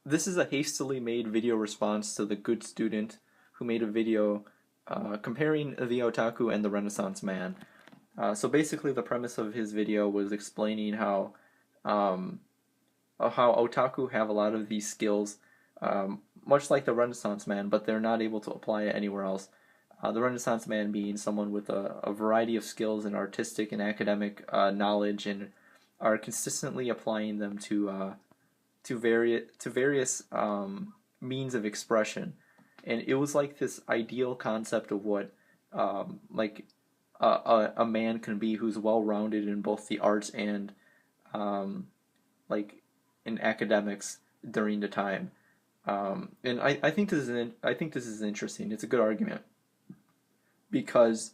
this is a hastily made video response to the good student who made a video comparing the otaku and the Renaissance man. So basically, the premise of his video was explaining um, how otaku have a lot of these skills, much like the Renaissance man, but they're not able to apply it anywhere else. The Renaissance man being someone with a variety of skills and artistic and academic knowledge, and are consistently applying them to various means of expression. And it was like this ideal concept of what like a man can be who's well rounded in both the arts and um, like in academics during the time. And I think I think this is interesting. It's a good argument because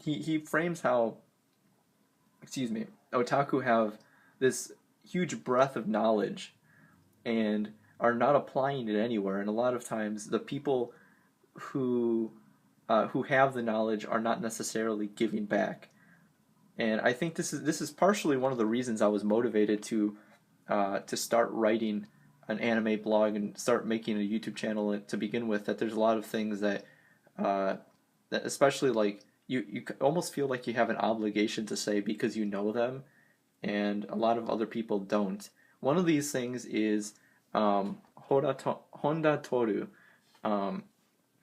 he frames how, excuse me, otaku have this huge breadth of knowledge and are not applying it anywhere. And a lot of times, the people who who have the knowledge are not necessarily giving back. And I think this is partially one of the reasons I was motivated to start writing an anime blog and start making a YouTube channel to begin with. That there's a lot of things uh, that especially like you almost feel like you have an obligation to say because you know them, and a lot of other people don't. One of these things is Honda Toru, um,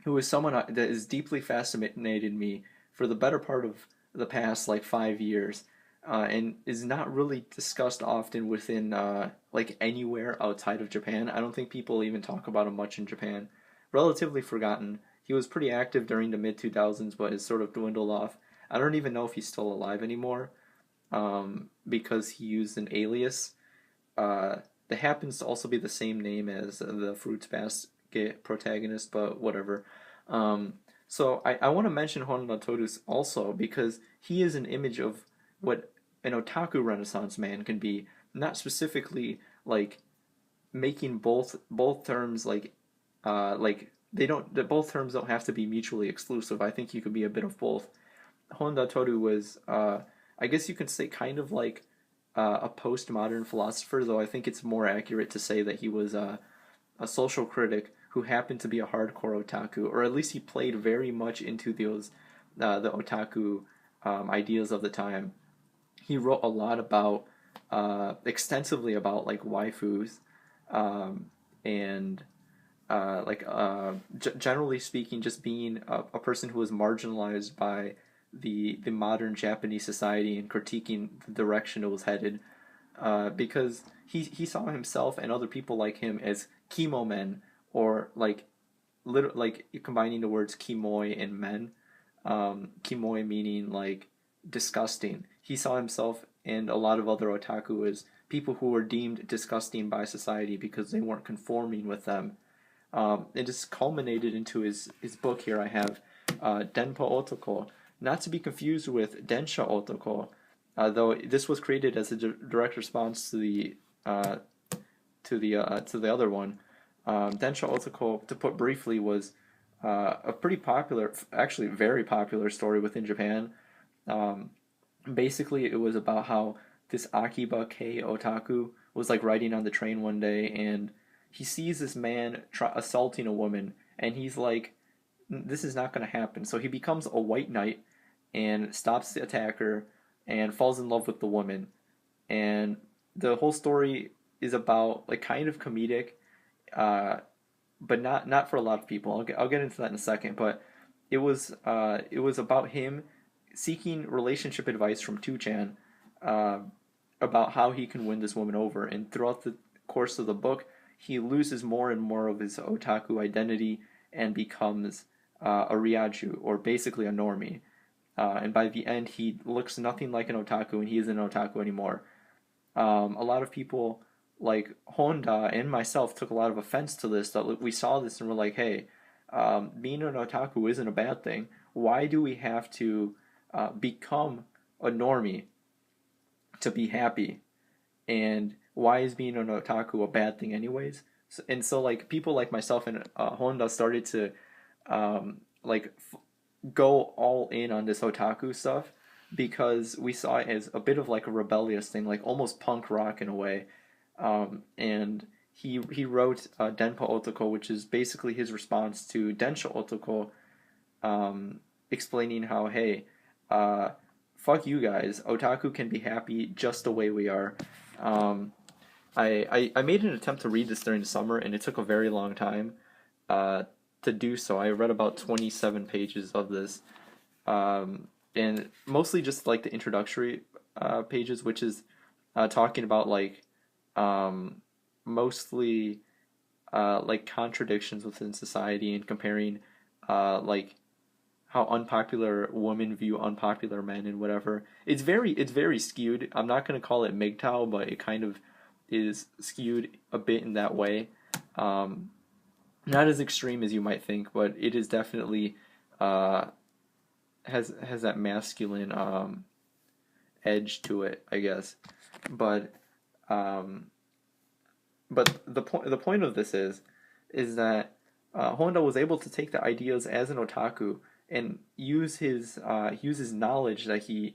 who is someone that has deeply fascinated me for the better part of the past like 5 years, and is not really discussed often within like anywhere outside of Japan. I don't think people even talk about him much in Japan. Relatively forgotten. He was pretty active during the mid 2000s, but has sort of dwindled off. I don't even know if he's still alive anymore, because he used an alias uh, that happens to also be the same name as the Fruits Basket protagonist, but whatever. So I want to mention Honda Todus also because he is an image of what an otaku Renaissance man can be, not specifically like making both terms like they don't that both terms don't have to be mutually exclusive. I think you could be a bit of both. Honda Toru was, I guess you could say, kind of like a postmodern philosopher, though I think it's more accurate to say that he was a social critic who happened to be a hardcore otaku, or at least he played very much into those the otaku ideas of the time. He wrote a lot about extensively about like waifus, and generally speaking, just being a person who was marginalized by the modern Japanese society and critiquing the direction it was headed, because he saw himself and other people like him as kimo men, or like combining the words kimoi and men, kimoi meaning like disgusting. He saw himself and a lot of other otaku as people who were deemed disgusting by society because they weren't conforming with them. It just culminated into his book here. I have Denpa Otoko, not to be confused with Densha Otoko, though this was created as a direct response uh, to the other one. Densha Otoko, to put briefly, was a pretty popular, actually very popular story within Japan. Um, Basically, it was about how this Akiba K otaku was like riding on the train one day, and he sees this man assaulting a woman, and he's like, "This is not going to happen." So he becomes a white knight and stops the attacker and falls in love with the woman. And the whole story is about like kind of comedic, uh, but not for a lot of people. I'll get into that in a second. But it was about him seeking relationship advice from Tuchan, uh, about how he can win this woman over. And throughout the course of the book, he loses more and more of his otaku identity and becomes a ryaju, or basically a normie. And by the end, he looks nothing like an otaku, and he isn't an otaku anymore. A lot of people, like Honda and myself, took a lot of offense to this. That we saw this and we're like, "Hey, being an otaku isn't a bad thing. Why do we have to become a normie to be happy? And why is being an otaku a bad thing, anyways?" And so, like people like myself and Honda started to like go all in on this otaku stuff because we saw it as a bit of like a rebellious thing, like almost punk rock in a way. And he wrote Denpa Otoko, which is basically his response to Densha Otoko, explaining how, hey, uh, fuck you guys, otaku can be happy just the way we are. Um, I made an attempt to read this during the summer, and it took a very long time uh, to do so. I read about 27 pages of this, and mostly just like the introductory pages, which is talking about like um, mostly like contradictions within society and comparing like how unpopular women view unpopular men and whatever. It's very skewed. I'm not gonna call it MGTOW, but it kind of is skewed a bit in that way. Um, Not as extreme as you might think, but it is definitely uh, has that masculine edge to it, I guess. But um, but the point of this is that Honda was able to take the ideas as an otaku and use his knowledge that he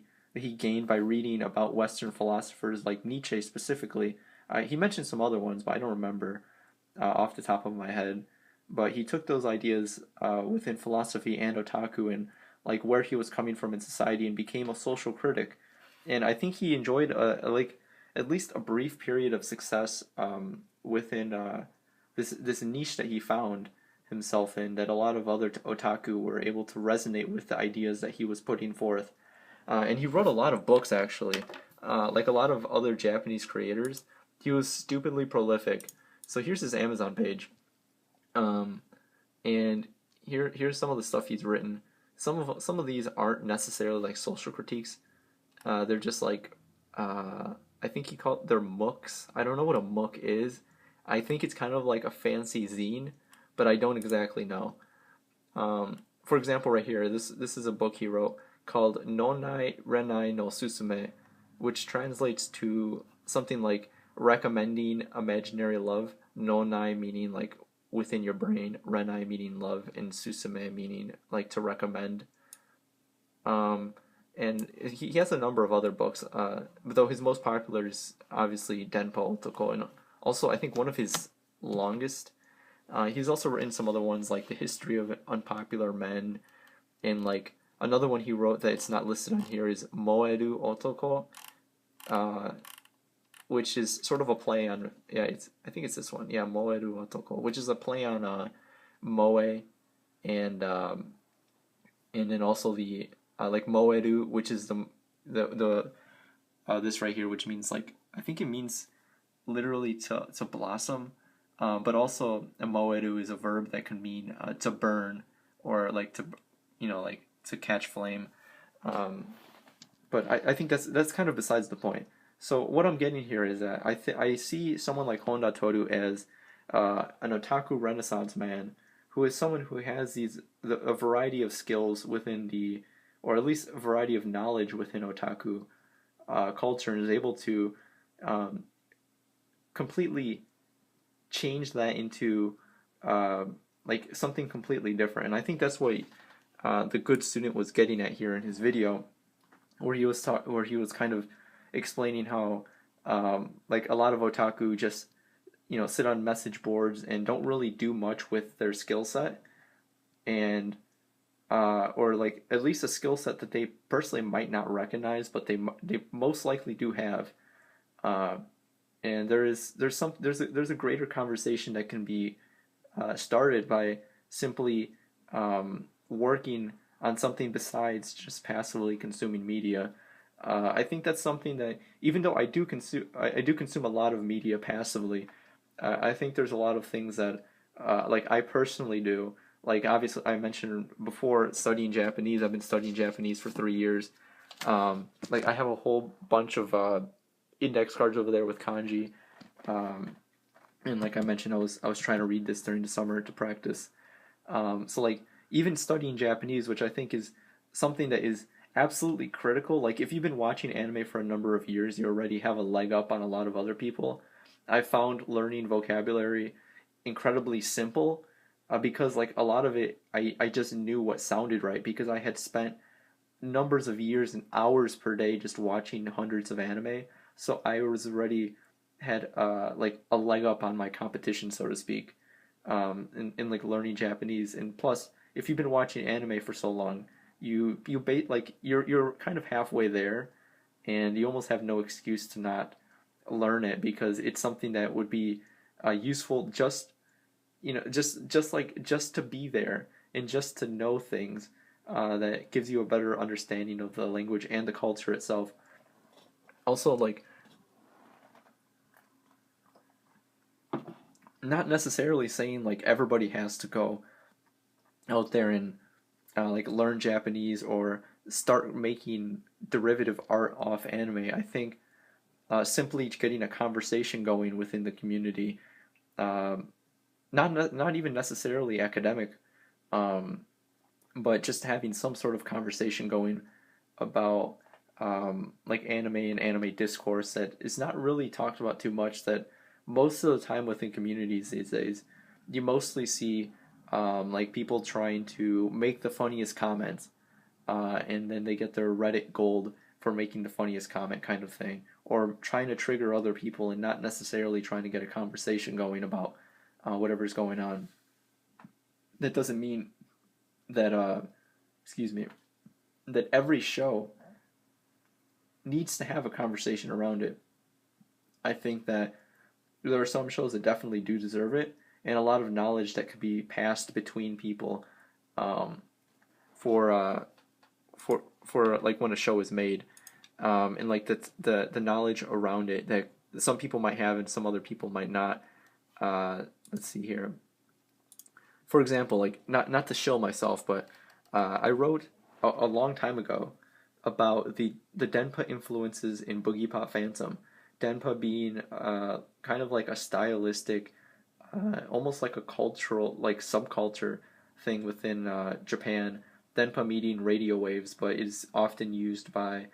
gained by reading about Western philosophers like Nietzsche specifically. He mentioned some other ones, but I don't remember off the top of my head. But he took those ideas within philosophy and otaku and like where he was coming from in society and became a social critic. And I think he enjoyed like at least a brief period of success within this niche that he found himself in, that a lot of other otaku were able to resonate with the ideas that he was putting forth. And he wrote a lot of books actually, like a lot of other Japanese creators. He was stupidly prolific. So here's his Amazon page, um, and here's some of the stuff he's written. Some of these aren't necessarily like social critiques. They're just like I think he called they're mooks. I don't know what a mook is. I think it's kind of like a fancy zine, but I don't exactly know. For example, right here, this is a book he wrote called Nonai Renai no Susume, which translates to something like recommending imaginary love. Nonai meaning like within your brain, Renai meaning love, and Susume meaning like to recommend. Um, and he has a number of other books, though his most popular is obviously Denpa Otoko, and also I think one of his longest. He's also written some other ones like The History of Unpopular Men, and like another one he wrote that it's not listed on here is Moeru Otoko, uh, which is sort of a play on, yeah, it's I think it's this one, yeah, Moeru Otoko, which is a play on moe, and and then also the like Moeru, which is the this right here, which means like I think it means literally to blossom, but also moeru is a verb that can mean to burn or like to like to catch flame. Um, but I think that's kind of besides the point. So what I'm getting here is that I see someone like Honda Toru as an otaku renaissance man who is someone who has a variety of skills within or at least a variety of knowledge within otaku culture, and is able to um, completely change that into uh, like something completely different. And I think that's what the good student was getting at here in his video, where he was kind of explaining how like a lot of otaku just sit on message boards and don't really do much with their skill set, and or like at least a skill set that they personally might not recognize, but they most likely do have. Uh, and there's a greater conversation that can be started by simply working on something besides just passively consuming media. I think that's something that, even though I do consume a lot of media passively, I think there's a lot of things that like I personally do. Like obviously, I mentioned before studying Japanese. I've been studying Japanese for 3 years. Like I have a whole bunch of index cards over there with kanji, um, and like I mentioned, I was trying to read this during the summer to practice. So like even studying Japanese, which I think is something that is absolutely critical. Like if you've been watching anime for a number of years, you already have a leg up on a lot of other people. I found learning vocabulary incredibly simple because like a lot of it I just knew what sounded right because I had spent numbers of years and hours per day just watching hundreds of anime. So I was already had like a leg up on my competition, so to speak, in like learning Japanese. And plus, if you've been watching anime for so long, you bait like you're kind of halfway there, and you almost have no excuse to not learn it because it's something that would be useful just just to be there and just to know things that gives you a better understanding of the language and the culture itself. Also, like not necessarily saying like everybody has to go out there and like learn Japanese or start making derivative art off anime. I think simply getting a conversation going within the community, um, not even necessarily academic, um, but just having some sort of conversation going about like anime and anime discourse that is not really talked about too much. That most of the time within communities these days, you mostly see like people trying to make the funniest comments, and then they get their Reddit gold for making the funniest comment, kind of thing, or trying to trigger other people and not necessarily trying to get a conversation going about whatever's going on. That doesn't mean that excuse me, that every show needs to have a conversation around it. I think that there are some shows that definitely do deserve it, and a lot of knowledge that could be passed between people um, for like when a show is made, and like the knowledge around it that some people might have and some other people might not. Let's see here. For example, like not to shill myself, but I wrote a long time ago about the Denpa influences in Boogie Pop Phantom. Denpa being kind of like a stylistic, almost like a cultural, like subculture thing within Japan. Denpa meaning radio waves, but is often used by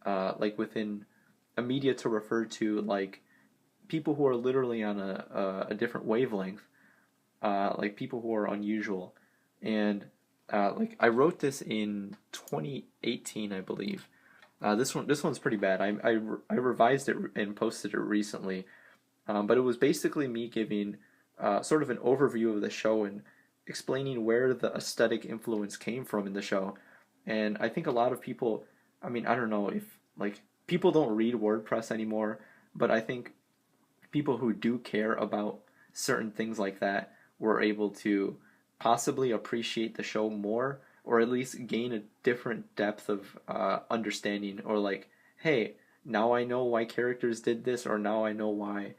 like within a media to refer to like people who are literally on a different wavelength, like people who are unusual. And like I wrote this in 2018, I believe. This one's pretty bad. I revised it and posted it recently, but it was basically me giving sort of an overview of the show and explaining where the aesthetic influence came from in the show. And I think a lot of people, I mean, I don't know if like people don't read WordPress anymore, but I think people who do care about certain things like that were able to possibly appreciate the show more or at least gain a different depth of understanding or like hey, now I know why characters did this, or now I know why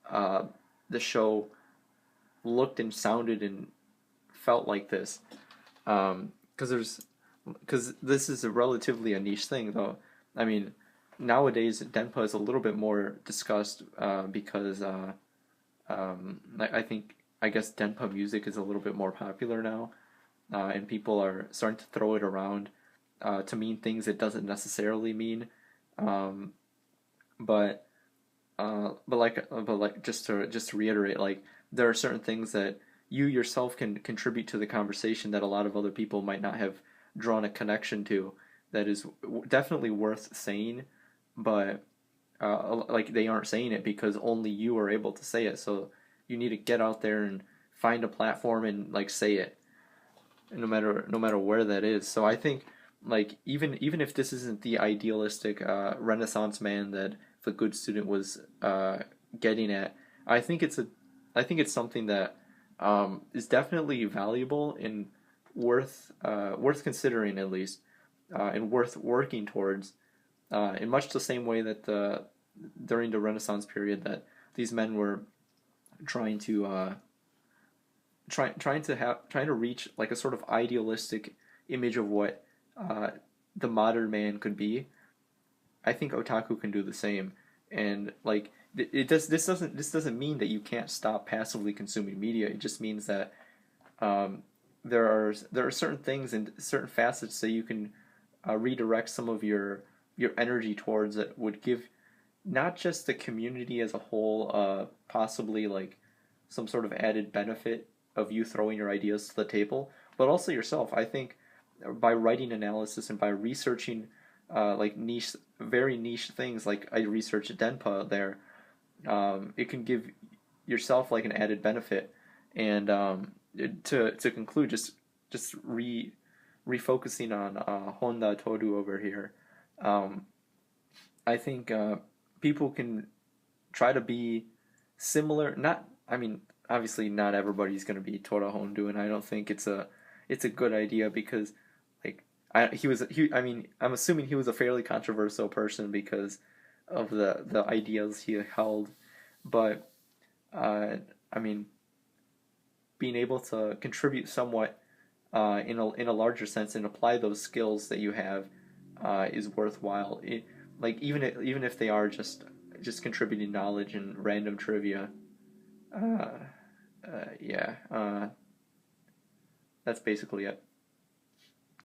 uh, the show looked and sounded and felt like this. There's because this is a relatively a niche thing though. I mean, nowadays Denpa is a little bit more discussed because I think I guess Denpa music is a little bit more popular now, and people are starting to throw it around to mean things it doesn't necessarily mean. Um, but just to reiterate, like there are certain things that you yourself can contribute to the conversation that a lot of other people might not have drawn a connection to. That is definitely worth saying, but like they aren't saying it because only you are able to say it. So you need to get out there and find a platform and like say it, no matter where that is. So I think like even if this isn't the idealistic Renaissance man that the good student was getting at, I think it's something that is definitely valuable and worth considering at least, and worth working towards, in much the same way that during the Renaissance period that these men were trying to trying to reach like a sort of idealistic image of what uh, the modern man could be. I think otaku can do the same, and like it does. This doesn't mean that you can't stop passively consuming media. It just means that um, there are certain things and certain facets that you can redirect some of your energy towards that would give not just the community as a whole possibly like some sort of added benefit of you throwing your ideas to the table, but also yourself. I think by writing analysis and by researching like very niche things, like I researched Denpa there, it can give yourself like an added benefit. And to conclude, just refocusing on Honda Toru over here. Um, I think people can try to be similar. Not, I mean, obviously not everybody's going to be Tora Hondu, and I don't think it's a good idea because like I mean I'm assuming he was a fairly controversial person because of the ideas he held, but uh, I mean being able to contribute somewhat in a larger sense and apply those skills that you have is worthwhile. Like even if they are just contributing knowledge and random trivia. Yeah, that's basically it.